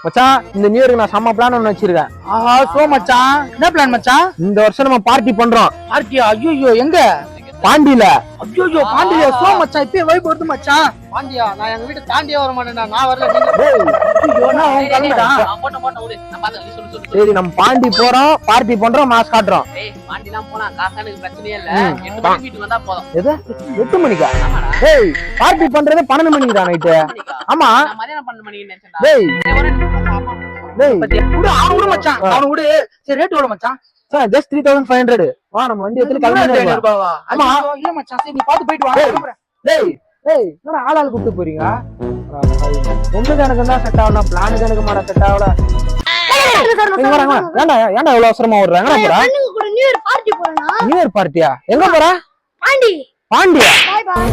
மச்சான் இந்த நியூ இயருக்கு நான் செம்ம பிளான் ஒன்று வச்சிருக்கேன். ஆஹா சோ மச்சான், என்ன பிளான் மச்சான்? இந்த வருஷம் நம்ம பார்ட்டி பண்றோம். பார்ட்டியா? ஐயோ எங்க? பாண்டியில. ஐயோ பாண்டியா? சோ மச்சான் இப்பயே வைப் வருது மச்சான். பாண்டியா நான் எங்க வீட்டு தாண்டியே வர மாட்டேன்டா. நான் வரல. சரி நம்ம பாண்டி போறோம், பார்ட்டி பண்றோம், மாஸ் காட்டுறோம். எது 8 மணிக்கா? ஏய் பார்ட்டி பண்றது 12 மணிக்கு தான் நைட்டு. ஆமா டேய் டேய் விடு மச்சான், அவன விடு. சரி ரேட் எவ்வளவு மச்சான்? ஜஸ்ட் 3500. வா நம்ம வண்டி எடுத்து கிளம்பி. ஆமா இல்ல மச்சான், சரி நீ பாத்து போயிட்டு வா. டேய் டேய் என்னடா ஆளாள் கூப்பிட்டு போறீங்க? ஒண்ணுக்கு எனக்கு தான் செட் ஆகணும், பிளானுக்கு எனக்கு மாட செட் ஆகல. ஏன்டா ஏன்டா இவ்வளவு அவசரமா ஓடுறாங்க? நியூ இயர் பார்ட்டி போறேனா? நியூ இயர் பார்ட்டியா? எங்க போற? பாண்டி. பாண்டியா? பாய் பாய்.